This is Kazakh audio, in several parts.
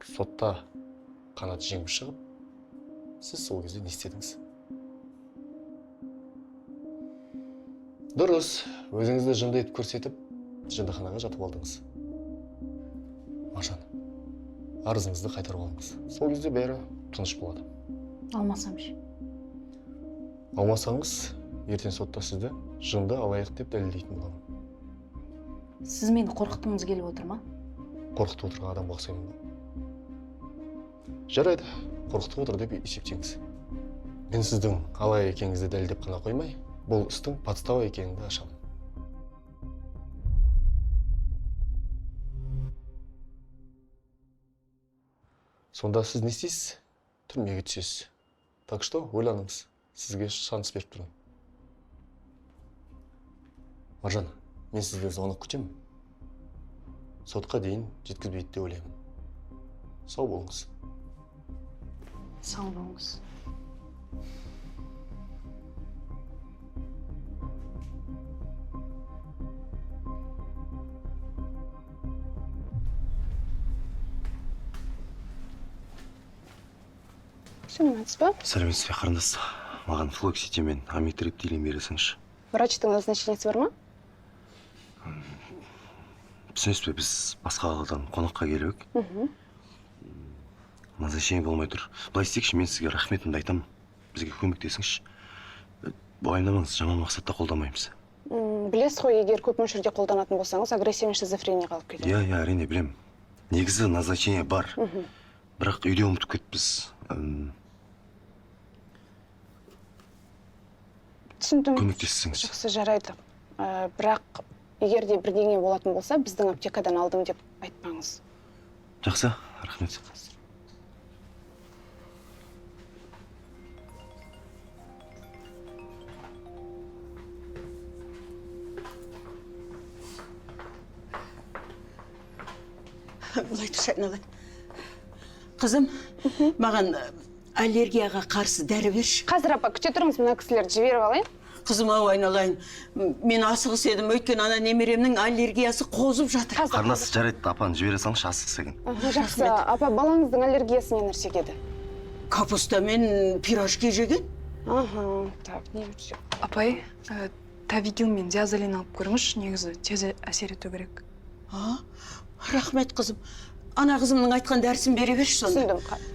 сотта қанат жеңіп шығып, сіз сол кезде не істедіңіз? Дұрыс, өзіңізді жынды етіп көрсетіп, жындыханаға жатып алдыңыз. Маржан, арызыңызды қайтарып алыңыз. Сол кезде бәрі тыныш болады. Алмасам ше? Алмасаңыз, ертең сотта сізді жынды алаяқ деп дәлелдейтін боламын. Сіз мені қорқытқыңыз келіп отыр ма? Қорқытып отырған адамға ұқсаймын ба? Жарайды, қорқытып отыр деп есептеңіз. Мен сіздің алаяқ екеніңізді дәлелдеп қана қоймай, бұл істің подстава екеніңді ашамын. Сонда сіз не істейсіз? Түрмеге түсесіз. Так что ойланыңыз, сізге шанс беріп тұрмын. Маржан, мен сізді звонок күтемін. Сотқа дейін жеткізбейді деп ойлаймын. Сау болыңыз. Сау болыңыз. Сәлеметсіз ба? Сәлеметсіз бе, қарындас. Маған флоксити мен амитриптилин бересіңізші. Врачтың назначениесі бар ма? Түсінесіз бе, біз басқа қаладан қонаққа келіп ек. Назначение болмай тұр. Былай істейікші, мен сізге рахметімді айтамын. Бізге көмектесіңізші. Уайымдамаңыз, жаман мақсатта қолдамаймыз. Білесіз ғой, егер көп мөлшерде қолданатын болсаңыз, агрессия шизофрения қалып кетеді. Иә, әрине білем. Негізі назначение бар. Бірақ үйде ұмытып кетіппіз. Түсіндім. Көмектесіңіз. Жақсы, жарайды. Бірақ егер де бірдеңе болатын болса, біздің аптекадан алдым деп айтпаңыз. Жақсы, рахмет. Былай тұршы айналайын. Қызым, маған аллергияға қарсы дәрі берші. Қазір апа, күте тұрыңыз, мына кісілерді жіберіп алайын. Қызым, ау айналайын. Мен асығыс едім, өйткені ана немеремнің аллергиясы қозып жатыр. Қарындас, жарайды, апаны жібере салыңызшы, асығыс екен. Жақсы, апа, балаңыздың аллергиясы не нәрсеге еді? Капуста мен пирожки жеген. Так, не өтсе. Апай, тавигил мен диазолин алып көріңізші, негізі тез әсер ету керек. Рахмет, қызым. Ана қызымның айтқан дәрісін бере берші сонда. Түсіндім.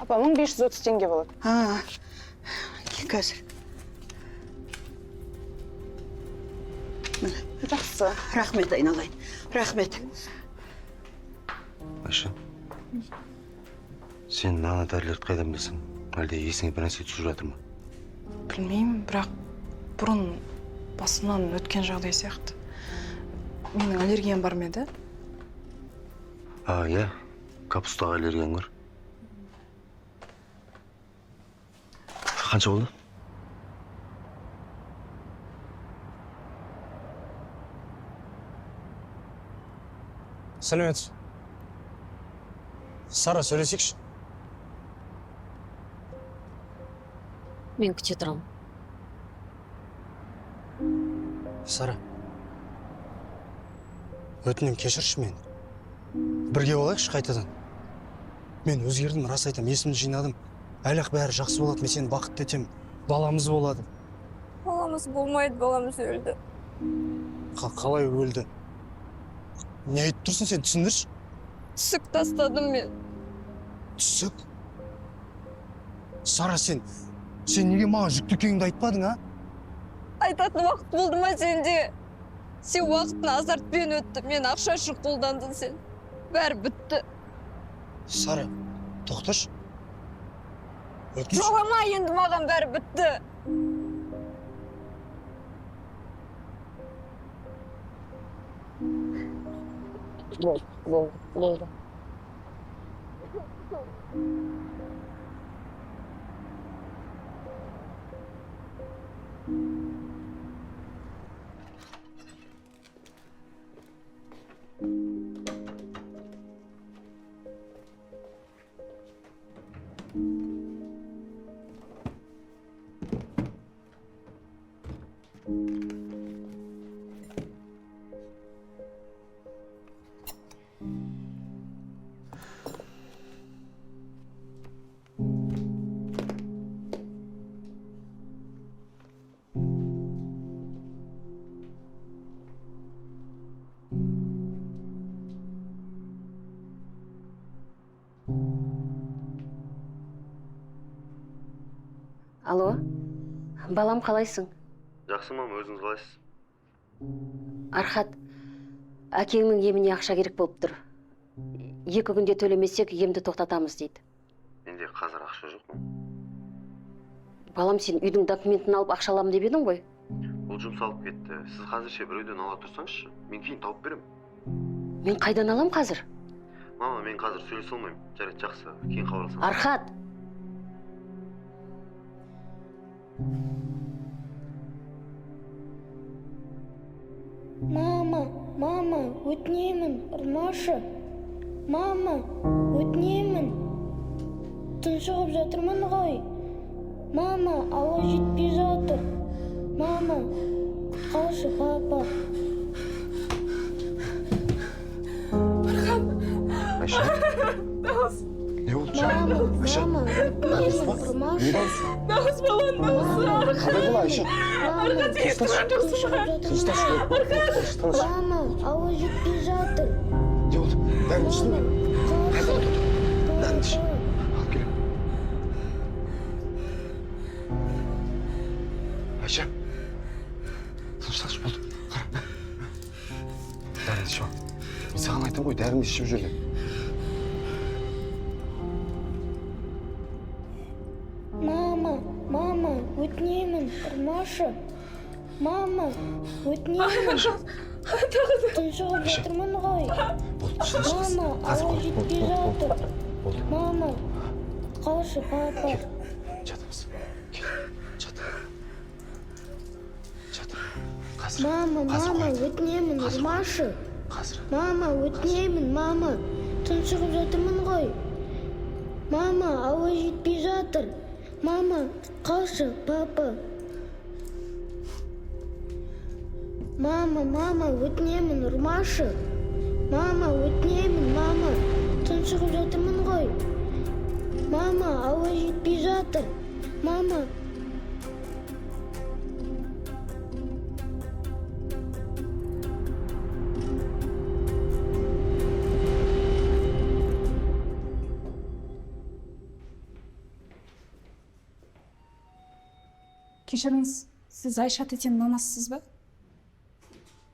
Апа, 1530 теңге болады. Қазір. Жақсы. Рахмет, айналайын. Рахмет. Айша, сен ана дәрілерді қайдан білесің? Әлде есіңе бір нәрсе түсіп жатыр ма? Білмеймін, бірақ бұрын басымнан өткен жағдай сияқты. Менің аллергиям бар ма еді? Иә, капустаға аллергияң бар. Қанша болды? Сәлеметсіз. Сара, сөйлесейікші. Мен күте тұрам. Сара, өтінем кешірші мені. Бірге болайықшы қайтадан. Мен өзгердім, рас айтам, есімді жинадым. Әлі-ақ бәрі жақсы болады, мен сені бақытты етем. Баламыз болады. Баламыз болмайды, баламыз өлді. Қалай өлді? Не айтып тұрсың сен, түсіндірші? Түсік тастадым мен. Түсік? Сара, сен неге маған жүкті екеніңді айтпадың, а? Айтатын уақыт болды ма сенде? Сен уақытын азартпен өтті, мен ақша үшін қолдандың сен. Бәрі бітті. Сара, тоқташы. Жолама енді, маған бәрі бітті. Болды. Алло, балам қалайсың? Жақсы мама, өзіңіз қалайсыз? Архат, әкеңнің еміне ақша керек болып тұр. 2 күнде төлемесек емді тоқтатамыз дейді. Менде қазір ақша жоқ. Балам, сен үйдің документін алып ақша аламын деп едің ғой? Бұл жұмсалып кетті. Сіз қазірше біреуден ала тұрсаңызшы, мен кейін тауып берем. Мен қайдан алам қазір? Мама, мен қазір сөйлесе алмаймын. Жарайды, жақсы. Кейін хабарласамыз. Архат! Мама, өтінемін, ұрмашы. Мама, өтінемін. Тұншығып жатырмын ғой. Мама, ауа жетпей жатыр. Мама, қалшы, папа. Айша? Не болды? Мама, өтінемін, ұрмашы. Нағыз баланың нағызы. Қандай бола, Айша? Мама, ауа жетпей жатыр. Не болды? Дәрін ішті ме? Қайда отыр? Дәрін іш. Алып келем. Айша. Тынышталшы, болды. Қара. Дәрін ішіп ал. Мен саған айтам ғой, дәрін ішіп жүрген. Мама, өтінемін, ұрмашы. Мама, өтінемін. Тұншығып жатырмын ғой. Мама, ауа жетпей жатыр. Мама, қалшы, папа. Жатамыз. Кел, жат. Жат. Қазір. Мама, өтінемін, ұрмашы. Қазір. Мама, өтінемін, мама. Тұншығып жатырмын ғой. Мама, ауа жетпей жатыр. Мама, қалшы, папа. Мама, өтінемін, ұрмашы. Мама, өтінемін, мама. Тұншығып жатырмын ғой. Мама, ауа жетпей жатыр. Мама. Кешіріңіз, сіз Айша тетенің анасысыз ба?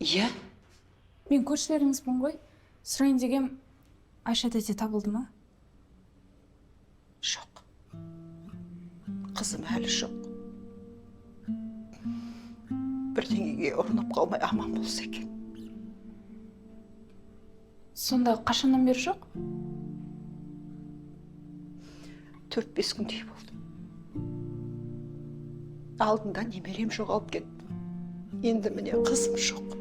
Иә? Мен көршілеріңізбін ғой. Сұрайын дегем, Айша тете табылды ма? Жоқ. Қызым әлі жоқ. Бірдеңеге ұрынып қалмай аман болса екен. Сонда қашаннан бері жоқ? 4-5 күндей болды. Алдында немерем жоғалып кетті. Енді міне қызым жоқ.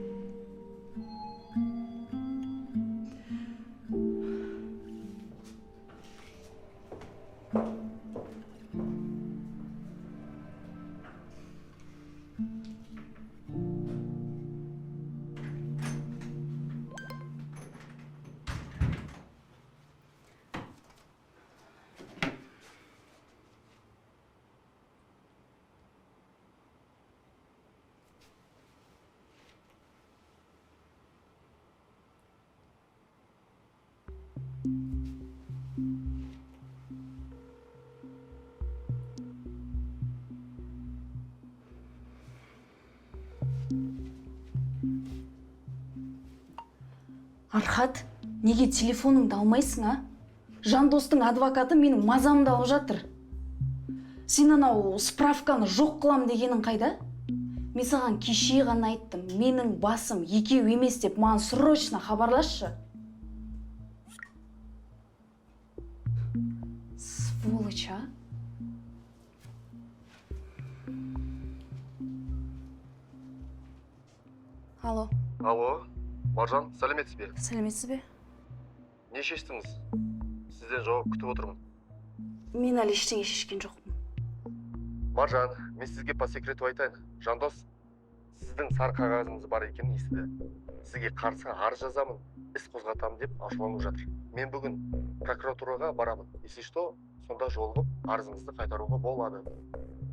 Архат, неге телефоныңды алмайсың, а? Жандостың адвокаты менің мазамды алып жатыр. Сен анау справканы жоқ қылам дегенің қайда? Мен саған кеше ғана айттым, менің басым екеу емес деп, маған срочно хабарласшы. Сволочь, а? Алло. Алло, Маржан, сәлеметсіз бе? Сәлеметсіз бе? Не шештіңіз? Сізден жауап күтіп отырмын. Мен әлі ештеңе шешкен жоқпын. Маржан, мен сізге по секрету айтайын. Жандос, сіздің сар қағазыңыз бар екенін естіді. Сізге қарсы арыз жазамын, іс қозғатамын деп ашуланып жатыр. Мен бүгін прокуратураға барамын. Если что, сонда жолығып, арызыңызды қайтаруға болады.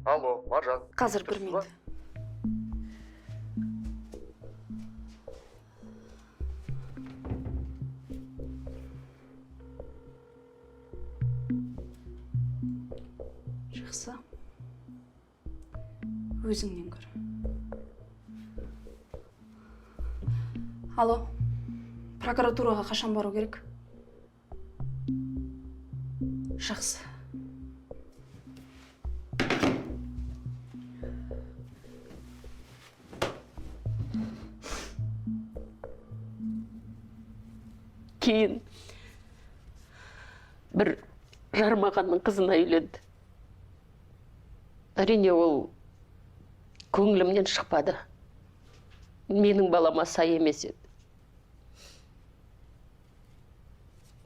Алло, Маржан. Қазір бір минут. Жақсы. өзіңнен көр. Алло, прокуратураға қашан бару керек? Жақсы. Кейін бір жармағанның қызына үйленді. Әрине ол көңілімнен шықпады. Менің балама сай емес еді.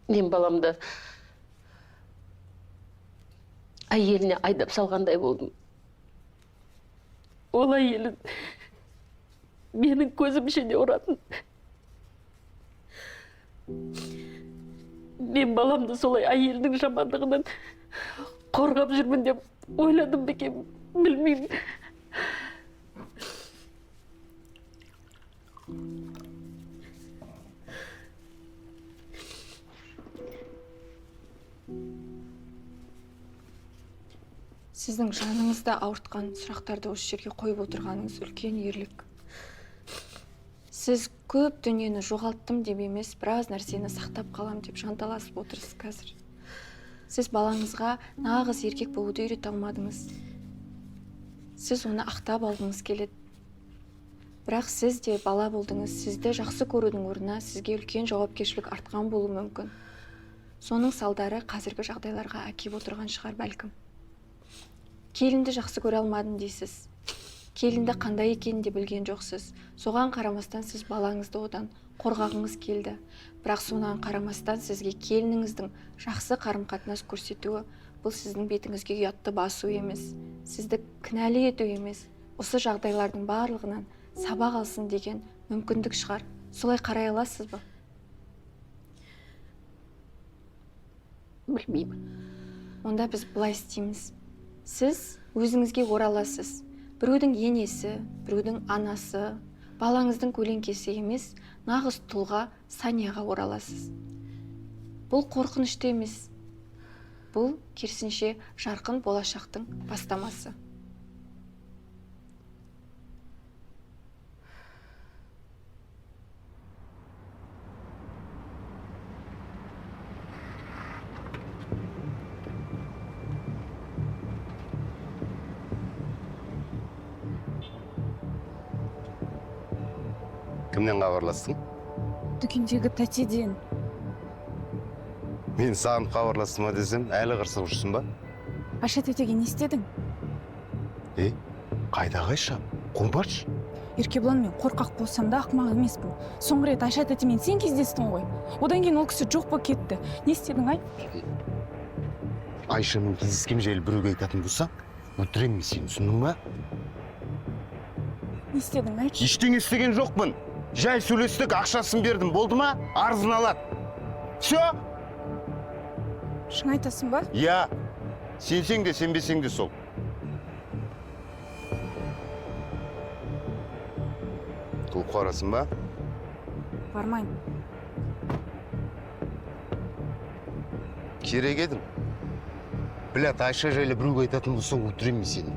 Мен баламды әйеліне айдап салғандай болдым. Ол әйелін менің көзім ішіне ұратын. Мен баламды солай әйелдің жамандығынан қорғап жүрмін деп ойладым бекен, білмеймін. Сіздің жаныңызда ауыртқан сұрақтарды осы жерге қойып отырғаныңыз үлкен ерлік. Сіз көп дүниені жоғалттым деп емес, біраз нәрсені сақтап қалам деп жанталасып отырсыз қазір. Сіз балаңызға нағыз еркек болуды үйрете алмадыңыз. Сіз оны ақтап алғыңыз келеді. Бірақ сіз де бала болдыңыз, сізді жақсы көрудің орнына сізге үлкен жауапкершілік артқан болуы мүмкін. Соның салдары қазіргі жағдайларға әкеп отырған шығар бәлкім. Келінді жақсы көре алмадым дейсіз. Келінді қандай екенін де білген жоқсыз. Соған қарамастан сіз балаңызды одан қорғағыңыз келді. Бірақ соған қарамастан сізге келініңіздің жақсы қарым-қатынас көрсетуі бұл сіздің бетіңізге ұятты басу емес, сізді кінәлі ету емес, осы жағдайлардың барлығынан сабақ алсын деген мүмкіндік шығар. Солай қарай аласыз ба? Білмеймін. Онда біз былай істейміз. Сіз өзіңізге ораласыз. Біреудің енесі, біреудің анасы, балаңыздың көлеңкесі емес, нағыз тұлға Санияға ораласыз. Бұл қорқынышты емес. Бұл керісінше жарқын болашақтың бастамасы. Кімнен хабарластың? Дүкендегі тәтеден. Мен саған хабарластым десем, әлі қырсық жүрсің ба? Айша тәтеге не істедің? Қайда Айша? Қумбач? Еркебұлан, мен қорқақ болсам да ақымақ емеспін. Соңғы рет Айша тәтемен сен кездестің ғой. Одан кейін ол кісі жоқ болып кетті. Не істедің, ай? Айшамен кездескен жайлы біреуге айтатын болсаң, өлтіремін сені, түсіндің ба? Не істедің, айтшы? Ештеңе істеген жоқпын. Жай сөйлестік, ақшасын бердім, болды ма? Арызын алады. Все? Шын айтасың ба? Я. Сенсең де, сенбесең де сол. Құлып қарасын ба? Бармайын. Керек едім. Білет, Айша жайлы біреуге айтатын болсаң, өлтіремін сені.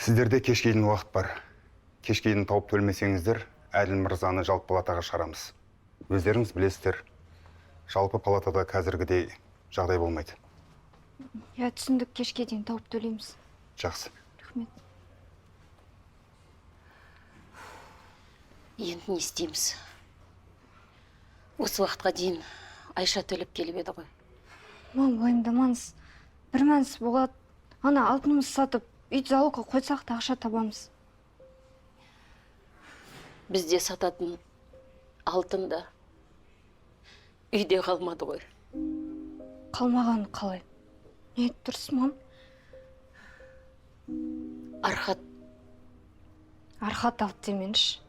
Сіздерде кешке дейін уақыт бар. Кешке дейін тауып төлмесеңіздер, Әділ мырзаны жалпы палатаға шығарамыз. Өздеріңіз білесіздер, жалпы палатада қазіргідей жағдай болмайды. Я түсіндік, кешке дейін тауып төлейміз. Жақсы. Рахмет. Енді не істейміз? Осы уақытқа дейін Айша төлеп келіп еді ғой. Мам, уайымдамаңыз. Бір мәнісі болады. Ана алтынымыз сатып, үйді залогқа қойсақ та ақша табамыз. Бізде сататын алтын да үйде қалмады ғой. Қалмағаны қалай? Не айтып тұрсыз, мам? Архат. Архат алды деменші.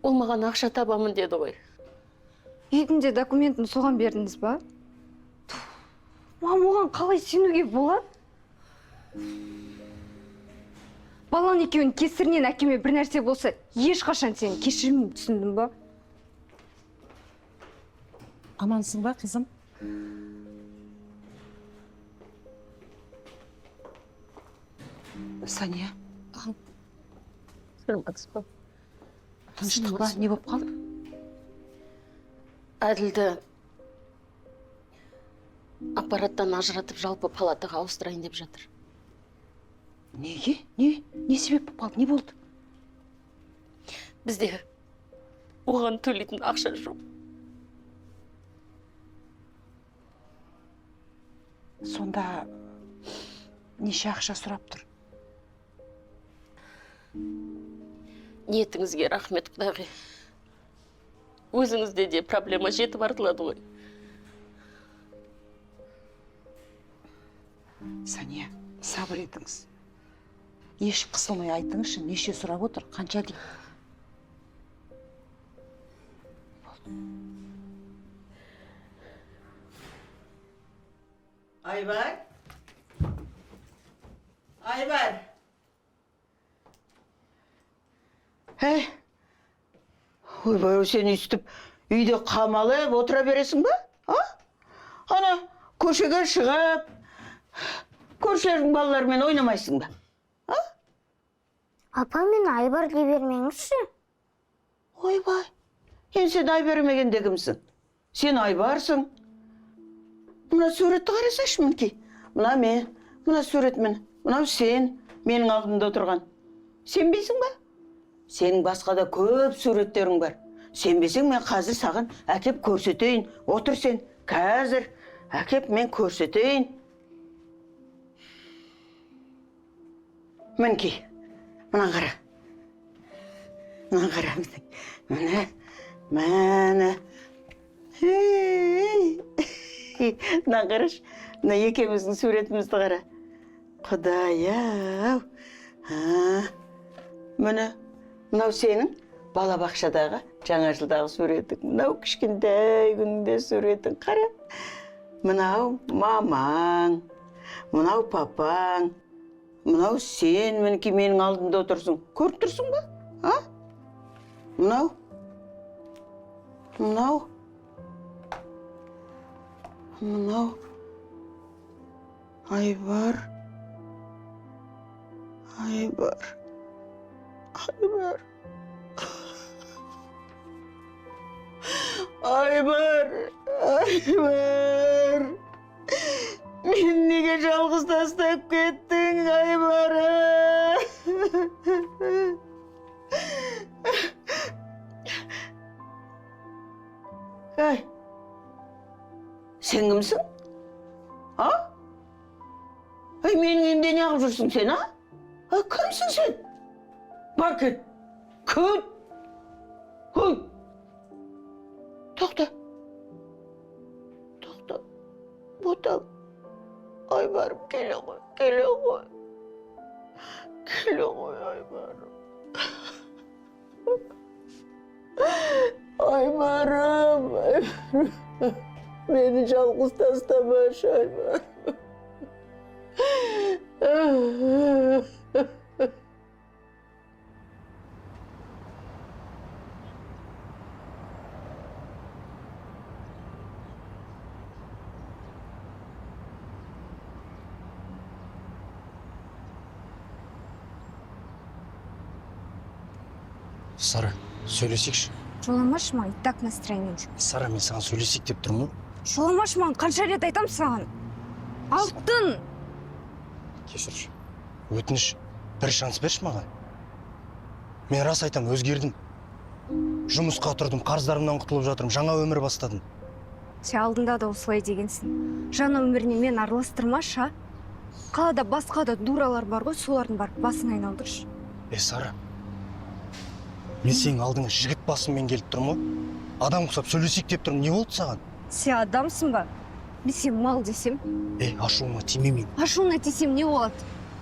Ол маған ақша табамын деді ғой. Үйдің де документін соған бердіңіз ба? соған қалай сенуге болады? Баланың екеуінің кесірінен әкеме бір нәрсе болса, ешқашан сені кешірмеймін, түсіндің ба? Амансың ба, қызым? Сания. Тыныштық па? Не болып қалды? Әділді аппараттан ажыратып жалпы палатаға ауыстырайын деп жатыр. Неге? Не себеп болып қалды? Не болды? Бізде Оған төлейтін ақша жоқ. Сонда неше ақша сұрап тұр? Ниетіңізге рахмет, құдағи. Өзіңізде де проблема жетіп артылады ғой. Сания, сабыр етіңіз. Еш қысылмай айтыңызшы, неше сұрап отыр, қанша дейді? Айбар? Айбар? Ойбай, сен үстіп үйде қамалып отыра бересің ба? Ана, көшеге шығып, көршілердің балаларымен ойнамайсың ба? Апа, мен Айбар дей бермеңізші. Ойбай, сен Айбар кімсің? Сен Айбарсың. Мына суретті қарасайшы мінекей. Мына мен, мына сурет мін. Мынау сен, менің алдымда отырған. Сенбейсің ба? Сенің басқа да көп суреттерің бар. Сенбесең, мен қазір саған әкеп көрсетейін. Отыр сен, қазір әкеп мен көрсетейін. Мінекей, мынаны қара. Мынаны қара. Міне. Мынаны қарашы. Мына екеуміздің суретімізді қара. Құдай-ау. Мынау сенің балабақшадағы жаңа жылдағы суретің. Мынау кішкентай күнінде суретің. Қара. Мынау мамаң. Мынау папаң. Мынау сен мінекей менің алдымда отырсың. Көріп тұрсың ба? Мынау. Айбар. Мен неге жалғыз тастап кеттің, Айбар? Сен кімсің? Менің үйімде не қылып жүрсің сен, кімсің сен? Бар кет. Кет. Тоқта. Ботам. Айбарым, келе ғой. Айбарым. Айбарым. Мені жалғыз тастамашы, Айбарым. Сара, сөйлесейікші. Жоламашы маған, и так настроение жоқ. Сара, мен саған сөйлесейік деп тұрмын. Жоламашы маған, қанша рет айтам саған. Алтын! Кешірші. Өтініш, бір шанс берші маған. Мен рас айтам, өзгердім. Жұмысқа тұрдым, қарыздарымнан құтылып жатырмын, жаңа өмір бастадым. Сен алдында да осылай дегенсің. Жаңа өміріне мен араластырмашы, Қалада басқа да дуралар бар ғой, солардың барып басын айналдыршы. Сара, мен сенің алдыңа жігіт басыммен келіп тұрмын ғой. Адам құсап сөйлесейік деп тұрмын, не болды саған? Сен адамсың ба? Мен сен мал десем? Ашуыма тимеймін. Ашуына тисем не болады?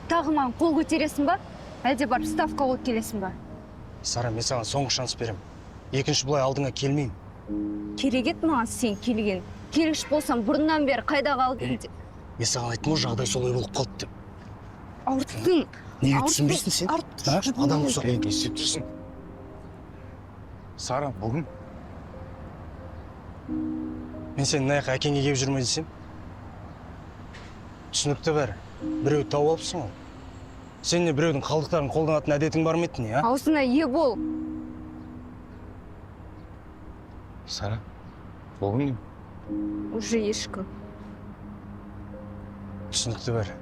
Тағы маған қол көтересің ба? Әлде барып ставка қойып келесің ба? Сара, мен саған соңғы шанс берем. Екінші бұлай алдыңа келмеймін. Керек ет маған сен келген. Келгіш болсам бұрыннан бері қайда қалдың деп. Мен саған айттым ғой, жағдай солай болып қалды деп. Ауырттың. Неге түсінбейсің сен? Адам ұқсап не істеп тұрсың? Сара, бүгін мен сені мына жаққа әкеңе келіп жүрме десем, түсінікті бәрі. Біреуді тауып алыпсың ғой. Сен не біреудің қалдықтарын қолданатын әдетің бар ма еді не, а? Аузына ие бол. Сара, бүгін Уже ешкім. түсінікті бәрі.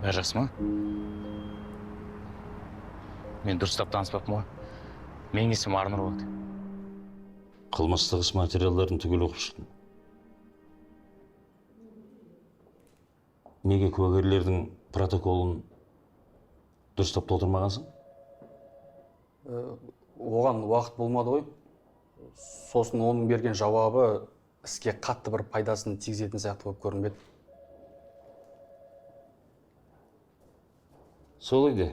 Бәрі жақсы ма? Мен дұрыстап таныспаппын ғой. Менің есімім Арнұр болды. Қылмыстық іс материалдарын түгел оқып шықтым. Неге куәгерлердің протоколын дұрыстап толтырмағансың? Оған уақыт болмады ғой. Сосын оның берген жауабы іске қатты бір пайдасын тигізетін сияқты болып көрінбеді. Солай де.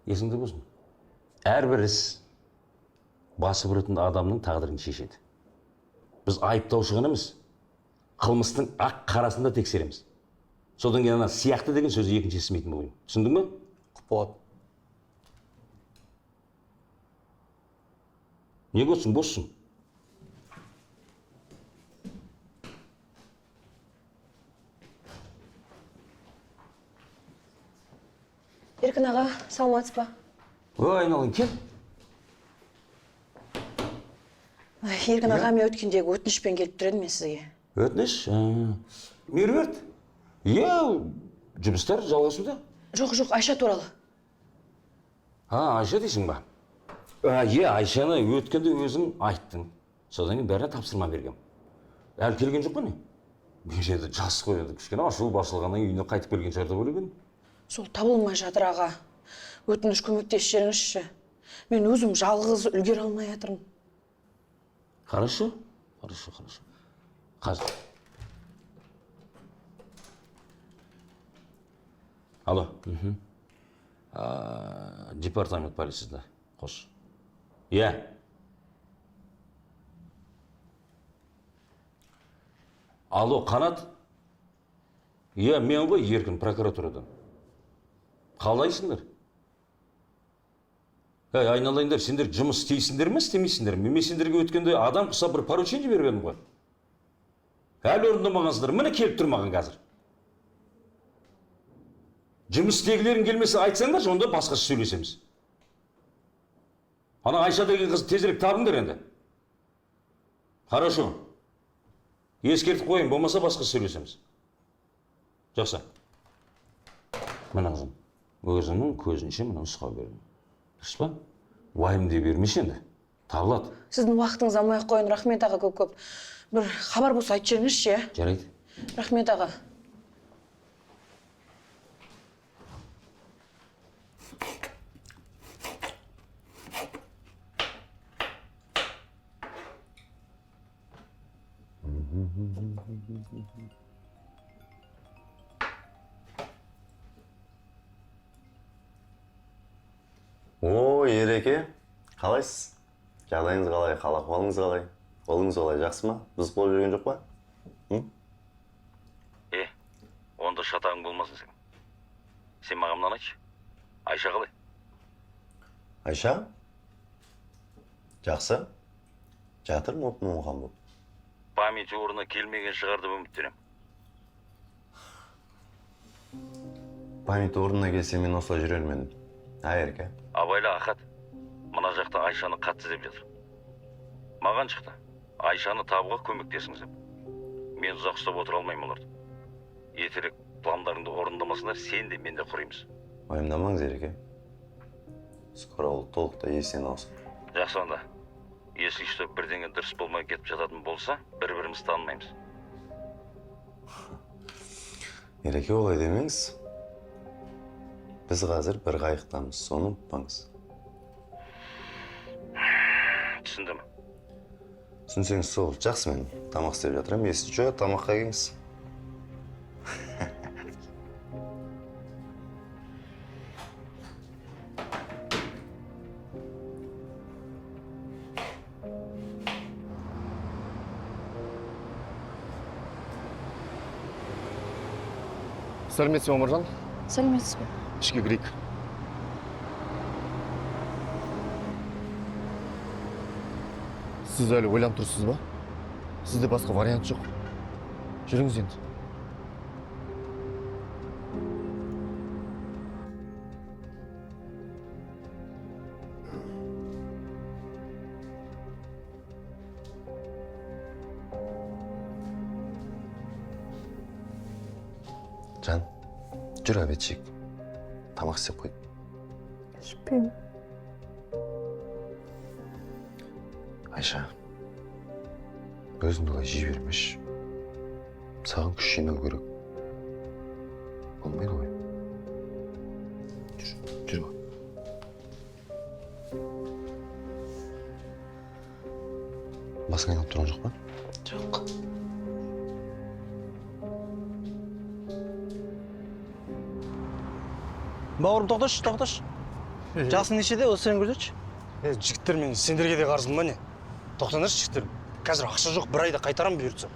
Есіңде болсын. Әрбір іс басы бұратын адамның тағдырын шешеді. Біз айыптаушы ғана емес, қылмыстың ақ қарасын да тексереміз. Содан кейін ана сияқты деген сөзі екінші естімейтін болайын. Түсіндің бе? Болады. Неге отсың, боссын? Еркін аға, саламатсыз ба? Ой, айналайын, кел. Еркін аға, мен өткендегі өтінішпен келіп тұр едім мен сізге. Өтініш? Меруерт? Иә, жұмыстар жалғасуда. Жоқ, Айша туралы. Айша дейсің ба? Иә, Айшаны өткенде өзің айттың. Содан кейін бәріне тапсырма бергем. Әлі келген жоқ па не? Мен енді жас қой енді, кішкене ашу басылғаннан үйіне қайтып келген шығар деп ойлап едім. Сол табылмай жатыр аға. Өтініш көмектесіп жіберіңізші. Мен өзім жалғыз үлгере алмай жатырмын. Хорошо. Қазір. Алло. Департамент полициясында. Қош. Иә. Алло, Қанат? Иә, мен ғой Еркін прокуратурадан. Қалайсыңдар? Айналайындар, сендер жұмыс істейсіңдер ме, істемейсіңдер ме? Мен сендерге өткенде адам құсап бір поручение беріп едім ғой. Әлі орындамағансыңдар, міне келіп тұр маған қазір. Жұмыс істегілерің келмесе айтсаңдар, онда басқаша сөйлесеміз. Ана Айша деген қыз тезірек табыңдар енді. Хорошо. Ескертіп қойын, болмаса басқа сөйлесеміз. Жақсы. Мына қызым, өзіңнің көзінше мына нұсқау бердім. Дұрыс па? Уайымдай бермеші енді. Табылады. Сіздің уақытыңыз алмай ақ қойын, рахмет аға көп. Бір хабар болса айтып жіберіңізші. Жарайды. Рахмет аға. О, Ереке, қалайсыз? Жағдайыңыз қалай, қал-ахуалыңыз қалай? Қолыңыз қалай, жақсы ма? Біз қол жүрген жоқ па? Онда шатағың болмасын сен. Сен мағамнан айтшы. Айша қалай? Айша? Жақсы. Жатыр мұқан бұл. Памяти орнына келмеген шығарды үміттенем. Памяти орнына келсе мен осылай жүрер ме едім. Ереке. Абайла Ахат, мына жақта Айшаны қатты іздеп жатыр. Маған шықты. Айшаны табуға көмектесіңіз деп. Мен ұзақ ұстап отыра алмаймын оларды. Ертерек пландарыңды орындамасындар, сен де мен де құраймыз. Уайымдамаңыз, Ереке. Скоро ол толықтай есен алсын. Жақсы онда. Если что бірдеңе дұрыс болмай кетіп жататын болса, бір-біріміз танымаймыз. Ереке, олай демеңіз. Біз қазір бір қайықтамыз, соны ұмытпаңыз. Түсіндім. Түсінсеңіз сол, жақсы, мен тамақ істеп жатырмын. Есі жоқ, тамаққа келіңіз. Сәлеметсіз бе, Омаржан? сәлеметсіз бе? Ішке кірейік. Сіз әлі ойланып тұрсыз ба? Сізде басқа вариант жоқ. Жүріңіз енді. Жан, жүр обед жейік. Тамақ істеп қой. ішпеймін. Айша, өзіңді олай жей бермеші. Саған күш жинау керек. Болмайды ғой. Жүр ғой. Басың айналып тұрған жоқ па? Жоқ. Бауырым, тоқташы. Жасың нешеде, осы сен көрсетші. Жігіттер, мен сендерге де қарызым ба не? Тоқтаңдаршы, жігіттер. Қазір ақша жоқ, бір айда қайтарам бұйыртса.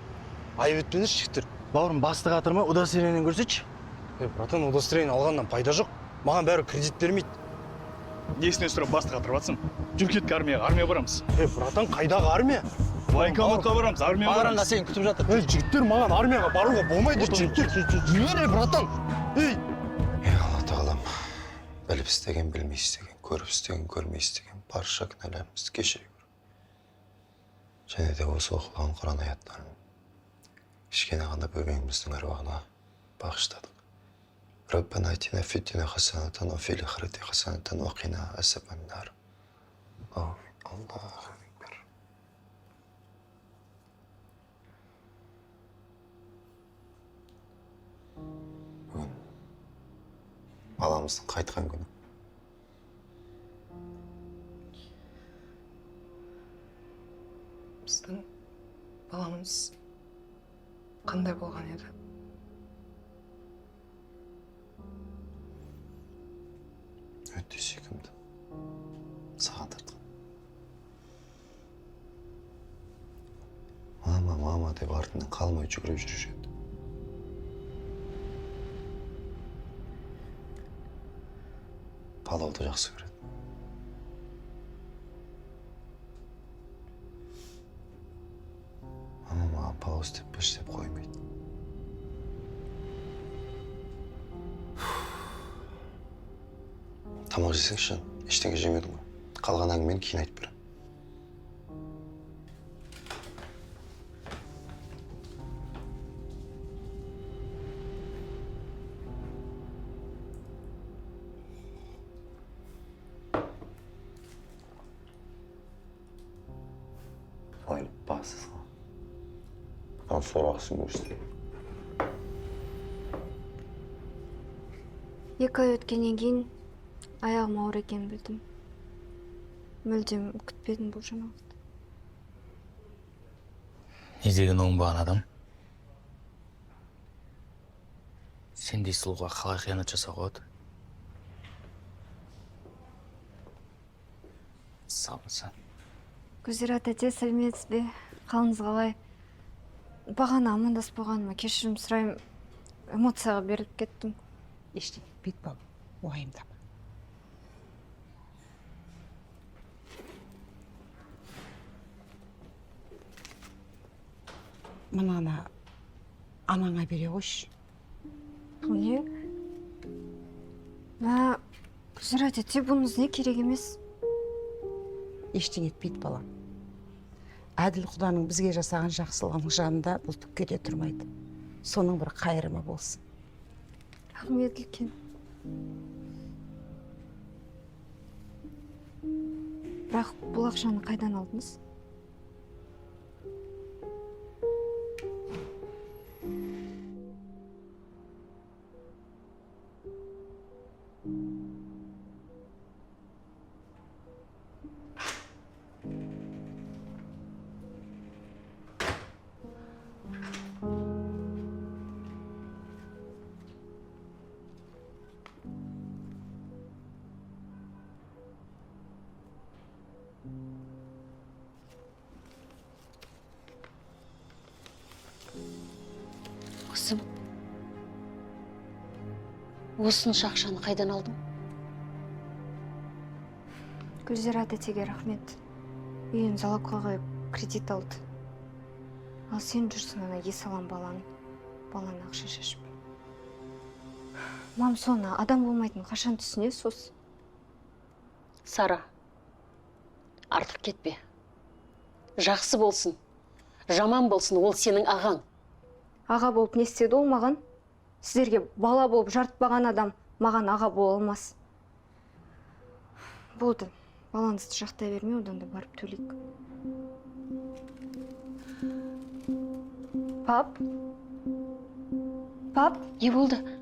Айып етпеңдерші, жігіттер. Бауырым, басты қатырма, удостоверениені көрсетші. Братан, удостоверение алғаннан пайда жоқ. Маған бәрі кредит бермейді. Несіне сұрап басты қатырып жатсың? Жүр кеткі армияға барамыз. Братан, қайдағы армия? Военкоматқа барамыз, армияға барамыз. Сен күтіп жатыр. Жігіттер, маған армияға баруға болмайды, жігіттер. Жібере, братан. Алла тағалам, біліп істеген, білмей істеген, көріп істеген, көрмей істеген, барша кінәларымызды кешіре көр. Және де осы оқылған Құран аяттарын кішкене ғана бөбегіміздің әруағына бағыштадық. Раббана атина фид дунья хасанатан ва фил ахирати хасанатан ва қина азабан нар. Аллаху акбар. Бүгін баламыздың қайтқан күні. Біздің баламыз қандай болған еді? Өте сүйкімді. Саған тартқан. Мама деп артынан қалмай жүгіріп жүруші еді. Палауды жақсы көреді. Маған палау істеп берші деп қоймайды. Тамақ жесеңші, ештеңе жемедің ғой. Қалған әңгімені кейін айтып беремін. Ойлап бағасыз ға. Ан сорақсын көрсін. 2 ай өткеннен кейін аяғым ауыр екенін білдім. Мүлдем күтпедім бұл жаңалықты. Не деген оңбаған адам? Сендей сұлуға қалай қиянат жасауға болады? Сабырсың. Гүзира тәте, сәлеметсіз бе? Қалыңыз қалай? Бағана амандасып болғаныма кешірім сұраймын. Эмоцияға беріліп кеттім. Ештеңе етпейді балам, уайымдама. Мынаны анаңа бере қойшы. Не? Гүзира тәте, бұныңыз не керек емес? Ештеңе етпейді балам. Әділ Құданың бізге жасаған жақсылығының жанында бұл түкке де тұрмайды. Соның бір қайырымы болсын. Рахмет үлкен. Бірақ бұл ақшаны қайдан алдыңыз? Қызым, осынша ақшаны қайдан алдың? Гүлзира тетеге рахмет. Үйін залапқа қойып кредит алды. Ал сен жүрсің ана есалам баланы ақша шашып. Мам, соны адам болмайтын қашан түсінесіз осы? Сара, артық кетпе. Жақсы болсын, жаман болсын, ол сенің ағаң. Аға болып не істеді ол маған? Сіздерге бала болып жарытпаған адам маған аға бола алмас. Болды, балаңызды жақтай берме, одан да барып төлейік. Пап? Не болды?